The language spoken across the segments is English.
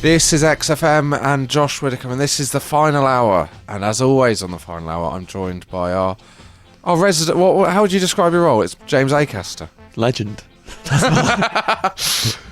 This is XFM and Josh Widdicombe, and this is the final hour. And as always on the final hour, I'm joined by our resident... how would you describe your role? It's James Acaster. Legend.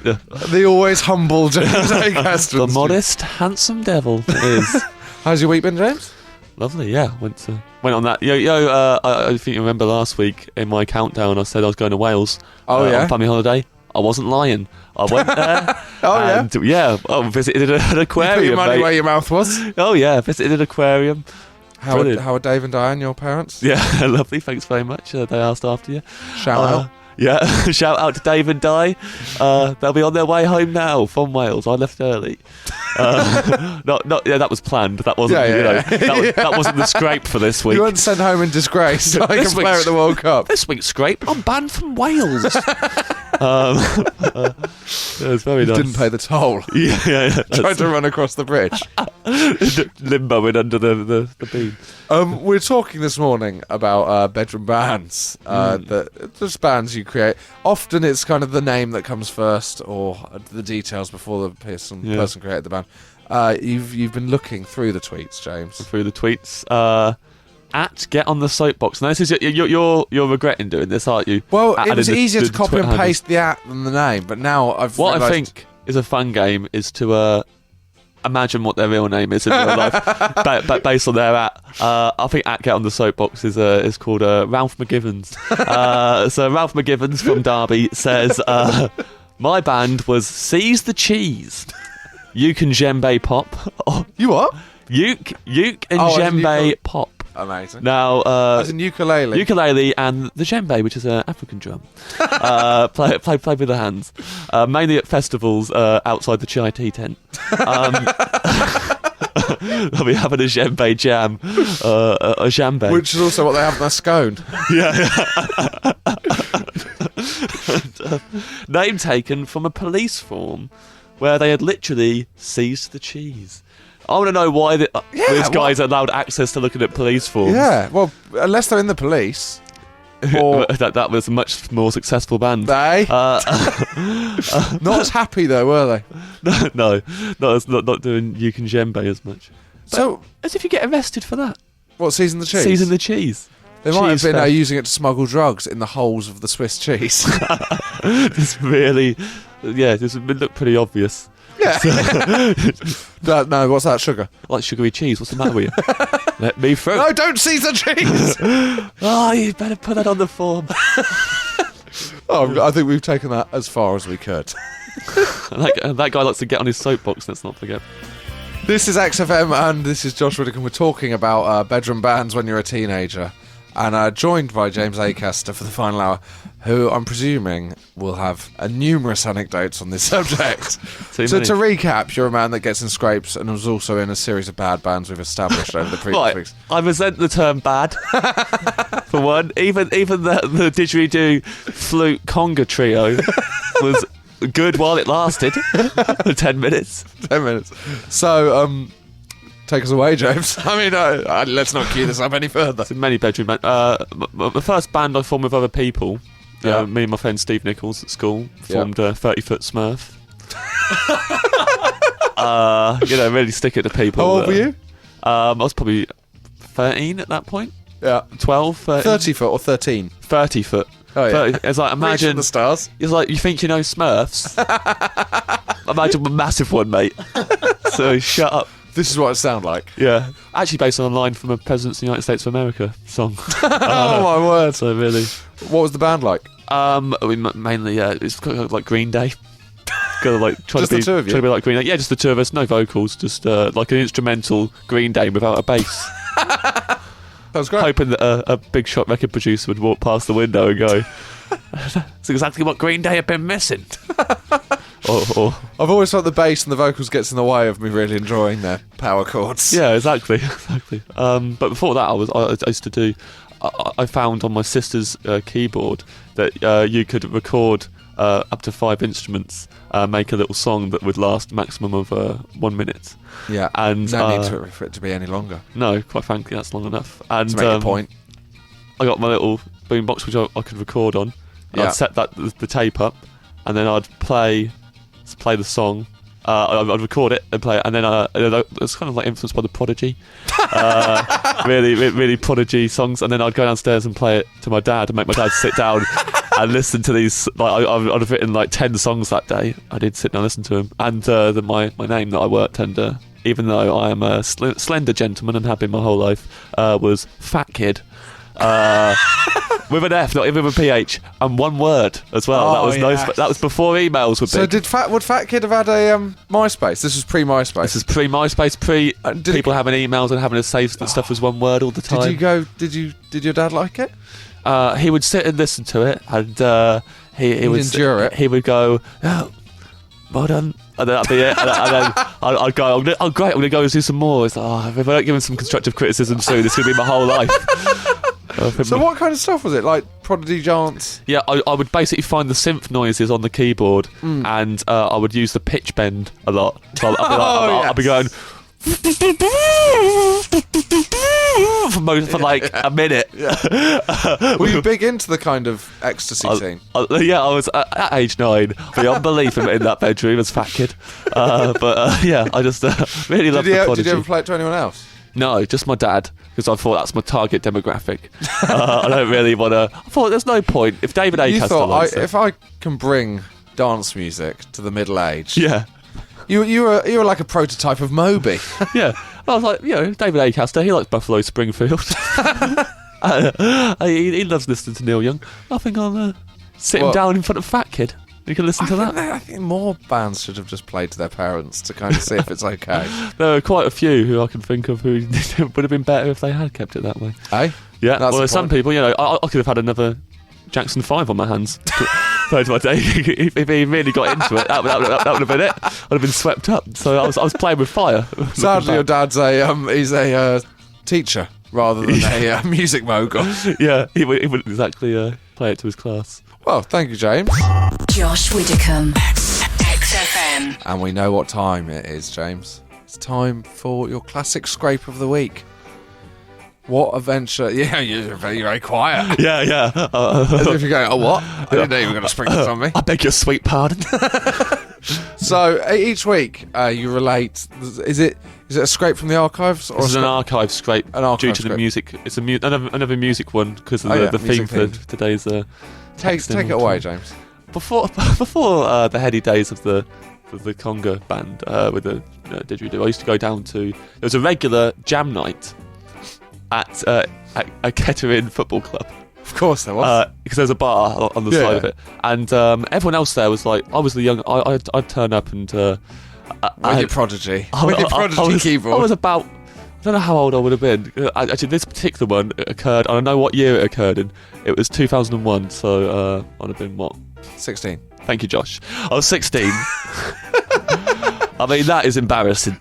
The always humble James Acaster. The modest, handsome devil is. How's your week been, James? Lovely, yeah. Went on that. I think you remember last week in my countdown I said I was going to Wales on family holiday. I wasn't lying. I went there. I visited an aquarium. You put your money where your mouth was. Oh yeah, visited an aquarium. How are Dave and Diane, your parents? Yeah, lovely. Thanks very much. They asked after you. Shout out. Yeah, shout out to Dave and Di. They'll be on their way home now from Wales. I left early. That was planned. That wasn't. That wasn't the scrape for this week. You weren't sent home in disgrace. So I can play at the World Cup. This week's scrape. I'm banned from Wales. It was very nice. Didn't pay the toll. Yeah. Tried to run across the bridge. Limboing under the beam. We're talking this morning about bedroom bands. Just bands you create. Often it's kind of the name that comes first, or the details before the person created the band. You've been looking through the tweets, James. Through the tweets. At Get on the Soapbox. Now, this is you're regretting doing this, aren't you? Well, it was easier to copy and paste the at than the name, but now I've realised... I think is a fun game is to imagine what their real name is in real life, based on their at. I think at Get on the Soapbox is called Ralph McGivens. So Ralph McGivens from Derby says, my band was Seize the Cheese. Uke and Djembe Pop. You what? Uke and Djembe Pop. Amazing. Now, as in ukulele. Ukulele and the djembe, which is an African drum. Play with the hands. Mainly at festivals outside the chai tea tent. They'll be having a djembe jam. A jambe. Which is also what they have in their scone. Yeah. Name taken from a police form where they had literally seized the cheese. I want to know why these guys are allowed access to looking at police forms. Yeah, well, unless they're in the police. Or that was a much more successful band. They? Not as happy, though, were they? No, not doing Uke and Djembe as much. But so, as if you get arrested for that. What, seizing the cheese? Seizing the cheese. They might have been using it to smuggle drugs in the holes of the Swiss cheese. This really... Yeah, this would look pretty obvious. Yeah. No, what's that, sugar? I like sugary cheese. What's the matter with you? Let me through. No, don't seize the cheese! You better put that on the form. I think we've taken that as far as we could. And that guy likes to get on his soapbox, let's not forget. This is XFM and this is Josh Widdicombe. We're talking about bedroom bands when you're a teenager. And joined by James Acaster for the final hour, who I'm presuming will have numerous anecdotes on this subject. So to recap, you're a man that gets in scrapes and was also in a series of bad bands we've established over the previous weeks. I resent the term bad, for one. Even the didgeridoo flute conga trio was good while it lasted. 10 minutes. 10 minutes. So... take us away, James. I mean, let's not cue this up any further. So many bedroom bands. The first band I formed with other people, me and my friend Steve Nichols at school, formed 30 Foot Smurf. Really stick it to people. How old were you? I was probably 13 at that point. Yeah. 12, 13. 30 foot or 13? 30 foot. Oh, yeah. 30. It's like, imagine... the stars. It's like, you think you know Smurfs? Imagine a massive one, mate. So, shut up. This is what it sounds like. Yeah. Actually based on a line from a Presidents of the United States of America song. Oh, my word. So, really. What was the band like? Mainly, it's kind of like Green Day. Kind of like just the two of you? Trying to be like Green Day. Yeah, just the two of us. No vocals. Just like an instrumental Green Day without a bass. That was great. Hoping that a big shot record producer would walk past the window and go, that's exactly what Green Day have been missing. I've always felt the bass and the vocals gets in the way of me really enjoying their power chords. Yeah, exactly. But before that, I used to do... I found on my sister's keyboard that you could record up to 5 instruments, make a little song that would last a maximum of 1 minute. Yeah, and no need for it to be any longer. No, quite frankly, that's long enough. And to make a point. I got my little boombox which I could record on. I'd set the tape up, and then I'd play the song I'd record it and play it, and then it's kind of like influenced by the Prodigy, really Prodigy songs, and then I'd go downstairs and play it to my dad and make my dad sit down and listen to these. Like I'd have written like 10 songs that day. I did sit down and listen to them, and my name that I worked under, even though I am a slender gentleman and have been my whole life, was Fat Kid. With an F, not even with a PH, and one word as well. That was nice. That was before emails were big. So would Fat Kid have had a MySpace? This was pre-MySpace. This is pre-MySpace, people having emails and having to save stuff as one word all the time. Did your dad like it? He would sit and listen to it, and he would endure it. He would go, "Oh, well done," and then that'd be it. And then I'd go, "Oh, great, I'm gonna go and do some more." It's like, if I don't give him some constructive criticism soon, this is gonna be my whole life. So what kind of stuff was it? Like Prodigy Dance? Yeah, I would basically find the synth noises on the keyboard, and I would use the pitch bend a lot. So I'd be going for like a minute. Were you big into the kind of ecstasy scene? I was at age 9, beyond belief in that bedroom as Fat Kid. I just really loved the Prodigy. Did you ever play it to anyone else? No, just my dad, because I thought that's my target demographic. I don't really want to. I thought there's no point if David Acaster. You thought if I can bring dance music to the middle age, you were like a prototype of Moby. Yeah, I was like, David Acaster, he likes Buffalo Springfield. He loves listening to Neil Young. I think I'll sit him down in front of Fat Kid. You can listen to that. I think more bands should have just played to their parents to kind of see if it's okay. There are quite a few who I can think of who would have been better if they had kept it that way. Yeah. Well, there's some people, I could have had another Jackson 5 on my hands third my day. If he really got into it, that would have been it. I'd have been swept up. So I was playing with fire. Sadly, your dad's he's a teacher rather than a music mogul. Yeah, he wouldn't exactly play it to his class. Well, thank you, James. Josh Widdicombe, XFM. And we know what time it is, James. It's time for your classic scrape of the week. What adventure? Yeah, you're very quiet. Yeah. As if you're going, oh, what? I didn't know you were going to spring this on me. I beg your sweet pardon. So, each week, you relate... Is it a scrape from the archives? Or it's an archive scrape due to the music. It's another music one because of the theme for today's... Take it away, James. Before the heady days of the conga band with the didgeridoo, I used to go down to... There was a regular jam night at a Kettering football club. Of course there was. Because there's a bar on the side of it. And everyone else there was like... I was the young... I'd turn up and... with your Prodigy. With your Prodigy keyboard. I was about... I don't know how old I would have been. Actually, this particular one occurred... I don't know what year it occurred in. It was 2001, so I'd have been, what? 16. Thank you, Josh. I was 16. I mean, that is embarrassing.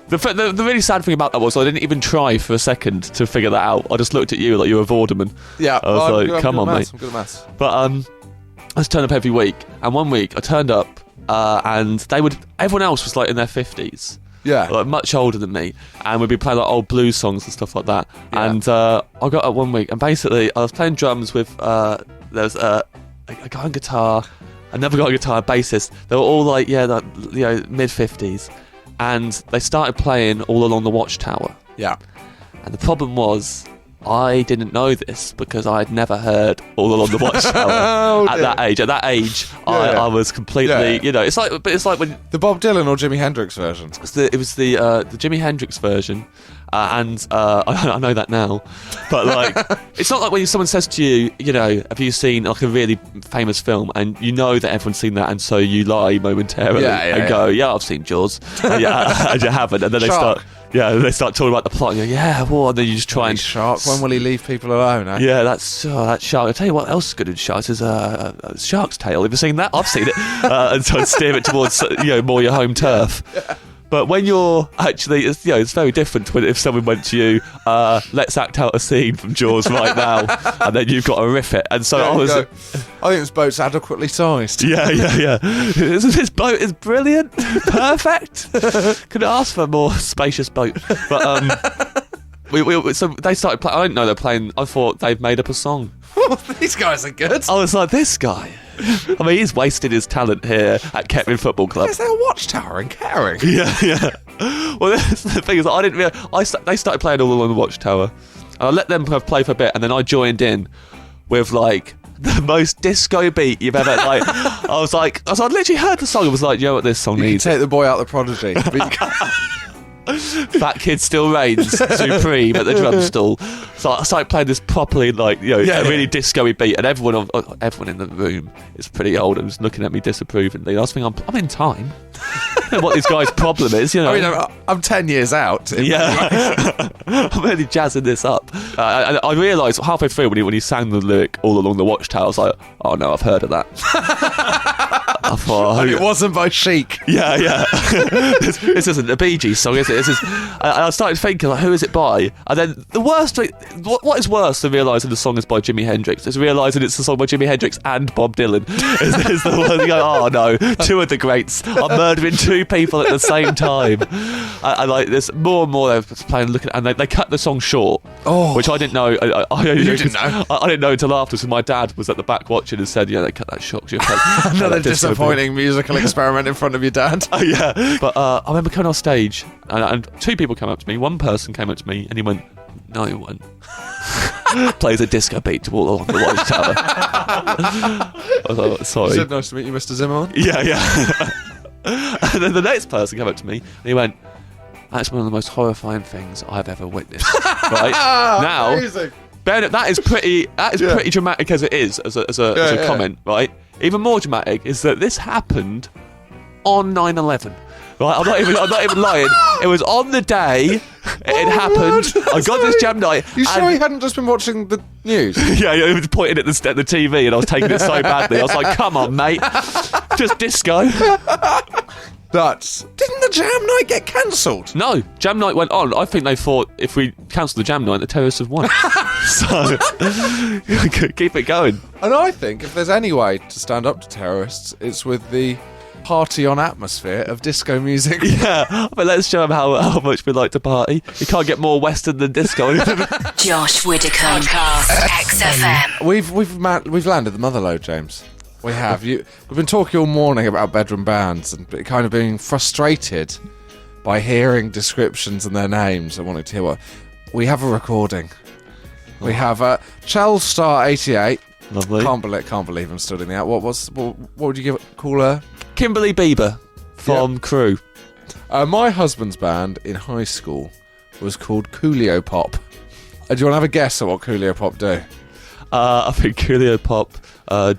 The really sad thing about that was I didn't even try for a second to figure that out. I just looked at you like you were a Vorderman. Yeah, I was like, come on, mate. I'm good at maths. But I just turned up every week, and one week I turned up and everyone else was like in their 50s. Yeah. Like much older than me, and we'd be playing like old blues songs and stuff like that. Yeah. And I got up one week, and basically I was playing drums with there's a guy on guitar, another guy on guitar, a bassist. They were all like mid 50s, and they started playing All Along the Watchtower. Yeah. And the problem was, I didn't know this because I had never heard All Along the Watchtower at that age. At that age, I was completely, it's like when the Bob Dylan or Jimi Hendrix version. It was the Jimi Hendrix version, and I know that now, but like it's not like when someone says to you, have you seen like a really famous film, and you know that everyone's seen that, and so you lie momentarily and go, I've seen Jaws, and you haven't, and then they start. Yeah, they start talking about the plot. And you're and then you just try and... Shark, when will he leave people alone, eh? Yeah, that shark. I'll tell you what else is good in sharks is Shark's Tale. Have you seen that? I've seen it. And so I'd steer it towards, more your home turf. Yeah. But when you're actually, it's very different to if someone went to you, let's act out a scene from Jaws right now, and then you've got to riff it. And so I think this boat's adequately sized. Yeah. This boat is brilliant, perfect. Could ask for a more spacious boat. But so they started playing. I didn't know they were playing. I thought they'd made up a song. These guys are good. I was like, this guy I mean, he's wasted his talent here at Kettering Football Club. Is there a watchtower in Kettering? Yeah. Well, the thing is, I didn't realise. They started playing all along the watchtower, and I let them play for a bit, and then I joined in with like the most disco beat you've ever like. I literally heard the song. I was like, you know what this song needs? Take the boy out the prodigy. Fat Kid Still Reigns supreme at the drum stall. So I started playing this properly, like, you know, a really disco-y beat, and everyone in the room is pretty old and was looking at me disapprovingly. I was thinking, I'm in time. I don't know what this guy's problem is, you know. I mean, I'm 10 years out. Yeah. I'm really jazzing this up. I realised halfway through when he sang the lyric All Along the Watchtower, I was like, oh no, I've heard of that. I thought, and it wasn't by Chic. Yeah. This isn't a Bee Gees song, is it? I started thinking, like, who is it by? And then the worst, what is worse than realising the song is by Jimi Hendrix is realising it's a song by Jimi Hendrix and Bob Dylan. is the one you go, oh no, two of the greats are murdering two people at the same time. I like this more and more. They're playing, looking, and they cut the song short, which I didn't know. You didn't know? I didn't know until after. So my dad was at the back watching and said, "Yeah, they cut that short." Another disappointing musical experiment in front of your dad. Yeah, but I remember coming on stage, and two people came up to me. One person came up to me, and he went, "No one plays a disco beat to All Along the Watchtower." I was like, sorry. He said, "Nice to meet you, Mr. Zimmerman." Yeah. And then the next person came up to me, and he went, "That's one of the most horrifying things I've ever witnessed." Right now, amazing. Ben, that is pretty dramatic as it is as a comment, right? Even more dramatic is that this happened on 9/11. Right, I'm not even lying. It was on the day it happened. I got this jam night. You sure he hadn't just been watching the news? Yeah, he was pointing at the TV, and I was taking it so badly. I was like, "Come on, mate, just disco." Didn't the jam night get cancelled? No, jam night went on. I think they thought if we cancelled the jam night, the terrorists have won. So keep it going. And I think if there's any way to stand up to terrorists, it's with the party-on atmosphere of disco music. Yeah, but let's show them how much we like to party. You can't get more Western than disco. Josh Widdicombe, XFM. We've landed the motherlode, James. We have. We've been talking all morning about bedroom bands and kind of being frustrated by hearing descriptions and their names and wanting to hear what. We have a recording. We have Chelstar 88. Lovely. Can't believe I'm still doing that. What would you call her? Kimberly Bieber from Crew. My husband's band in high school was called Coolio Pop. Do you want to have a guess at what Coolio Pop do? I think Coolio Pop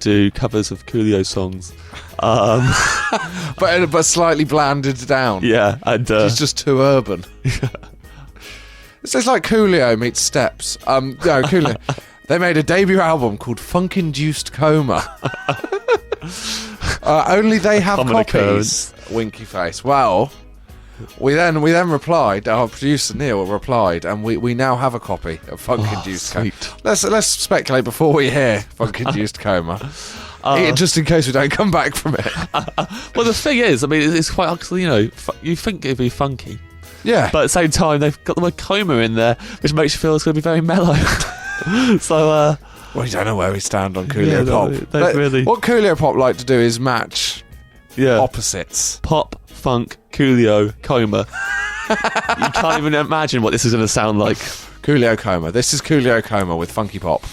do covers of Coolio songs. But slightly blanded down. Yeah, and he's just too urban. It's like Coolio meets Steps. No, Coolio. They made a debut album called Funk-Induced Coma. Only they have Common copies. occurrence. Winky face. Well, we then replied. Our producer Neil replied, and we now have a copy of Funk-Induced Coma. Let's speculate before we hear Funk-Induced Coma. Just in case we don't come back from it. Well, the thing is, I mean, it's quite actually, you know, you think it'd be funky. Yeah. But at the same time, they've got the word coma in there, which makes you feel it's going to be very mellow. So, well, you don't know where we stand on Coolio Pop. Really... What Coolio Pop like to do is match opposites. Pop, funk, Coolio, coma. You can't even imagine what this is going to sound like. Coolio Coma. This is Coolio Coma with Funky Pop.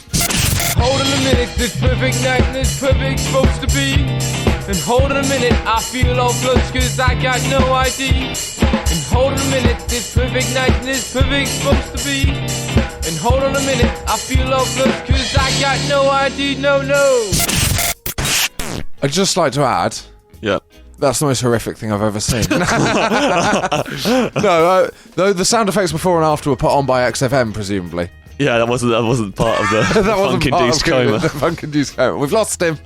Hold on a minute, this perfect night and this perfect supposed to be. And hold on a minute, I feel all flushed cause I got no ID. And hold on a minute, this perfect night and this perfect supposed to be. And hold on a minute, I feel all flushed cause I got no ID, no. I'd just like to add, that's the most horrific thing I've ever seen. No, the sound effects before and after were put on by XFM, presumably. Yeah, that wasn't part of the Funk-Induced Coma. The Funk-Induced Coma. We've lost him.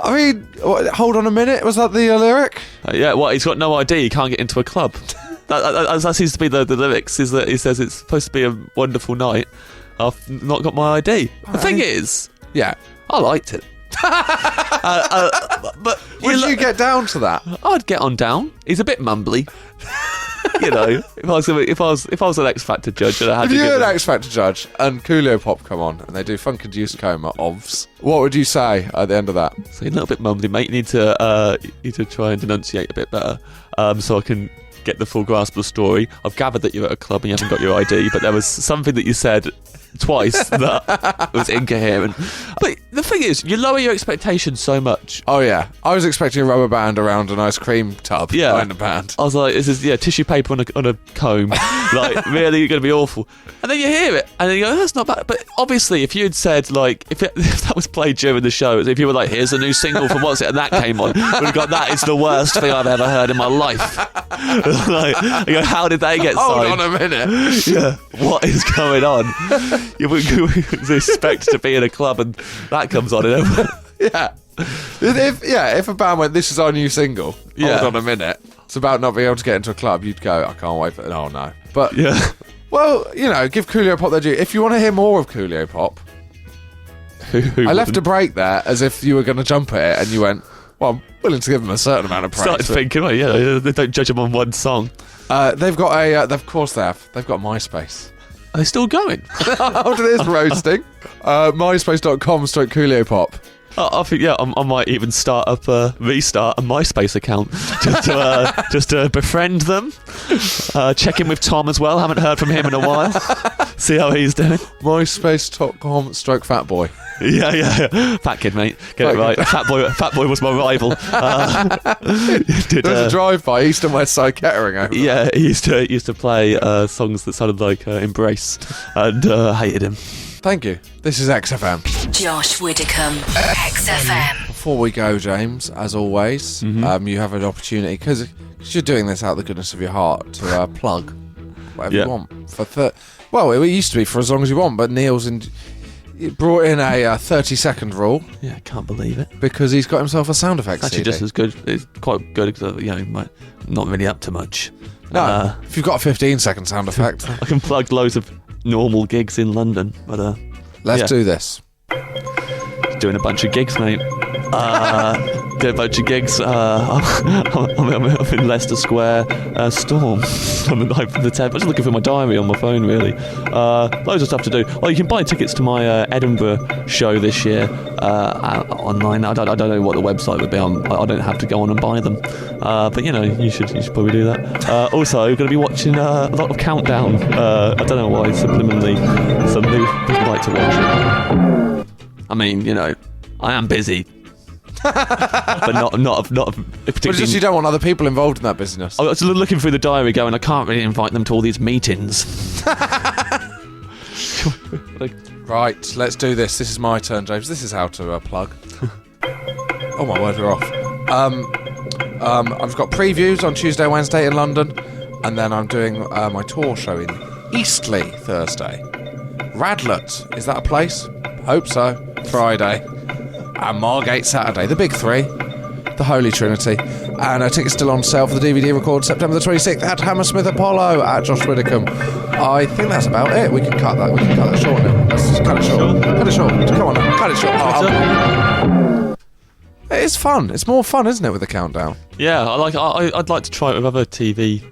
I mean, hold on a minute. Was that the lyric? Yeah, what? He's got no ID. He can't get into a club. That seems to be the lyrics. Is that he says it's supposed to be a wonderful night. I've not got my ID. The thing is, I liked it. But would you get down to that? I'd get on down. He's a bit mumbly. You know, if I was an X Factor judge, and I had If to you're give an them- X Factor judge and Coolio Pop come on and they do Funk Induced Coma OVs, what would you say at the end of that? So you're a little bit mumbly, mate. You need to try and denunciate a bit better, so I can get the full grasp of the story. I've gathered that you're at a club and you haven't got your ID, but there was something that you said twice that was incoherent. But the thing is, you lower your expectations so much. Oh yeah, I was expecting a rubber band around an ice cream tub behind the band. I was like, this is tissue paper on a comb. Like, really, you're going to be awful. And then you hear it, and then you go, that's not bad. But obviously, if you had said, like, if that was played during the show, if you were like, here's a new single from What's It, and that came on, we'd have gone, that is the worst thing I've ever heard in my life. Like, I go, how did they get signed? Hold on a minute. Yeah, what is going on? You would expect to be in a club and that comes on. Yeah. If a band went, this is our new single, Yeah. hold on a minute, it's about not being able to get into a club, you'd go, I can't wait for it. Oh no. But, Yeah. well, you know, give Coolio Pop their due. If you want to hear more of Coolio Pop, I left a break there as if you were going to jump at it and you went, well, I'm willing to give them a certain amount of praise. Started thinking, well, yeah, they don't judge them on one song. They've got of course they have. They've got MySpace. Are they still going? After this roasting, myspace.com/Coolio Pop. I think I might even restart a MySpace account just to befriend them. Check in with Tom as well. Haven't heard from him in a while. See how he's doing. myspace.com/Fatboy. Yeah. Fat kid, mate. Get it right. Fat boy was my rival. There's a drive-by East and West Side Kettering over there. Yeah, he used to play songs that sounded like Embrace, and hated him. Thank you. This is XFM. Josh Widdicombe, XFM. Before we go, James, as always, you have an opportunity, because you're doing this out of the goodness of your heart, to plug whatever you want. Well, it used to be for as long as you want, but Neil's brought in a 30-second rule. Yeah, I can't believe it. Because he's got himself a sound effects It's actually CD. just as good. It's quite good because not really up to much. No, if you've got a 15-second sound effect, I can plug loads of normal gigs in London, but let's do this. Doing a bunch of gigs, mate. Doing a bunch of gigs. I'm in Leicester Square, Storm, on the 9th and the 10th. I'm just looking for my diary on my phone, really. Loads of stuff to do. Oh, you can buy tickets to my Edinburgh show this year online. I don't know what the website would be on. I don't have to go on and buy them. But you should probably do that. Also, going to be watching a lot of Countdown. I don't know why. Subliminally, some new people like to watch it. I mean, I am busy. But not particularly. But just you don't want other people involved in that business. I was looking through the diary going, I can't really invite them to all these meetings. Right, let's do this. This is my turn, James. This is how to plug. Oh my word, we're off. I've got previews on Tuesday, Wednesday in London, and then I'm doing my tour show in Eastleigh Thursday. Radlett, is that a place? Hope so. Friday. And Margate Saturday. The big three. The Holy Trinity. And tickets still on sale for the DVD record September the 26th at Hammersmith Apollo at Josh Widdicombe. I think that's about it. We can cut that. We can cut that short now. Let's just cut it short. Cut it short. Come on now. Cut it short. It's fun. It's more fun, isn't it, with the countdown? Yeah, I'd like to try it with other TV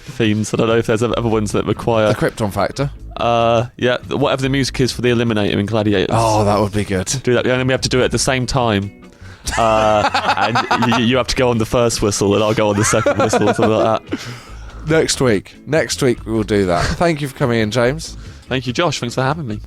themes. I don't know if there's other ones that require... The Krypton Factor. Whatever the music is for the Eliminator in Gladiators. Oh, that would be good. Do that, and then we have to do it at the same time. And you have to go on the first whistle, and I'll go on the second whistle, or something like that. Next week we will do that. Thank you for coming in, James. Thank you, Josh. Thanks for having me.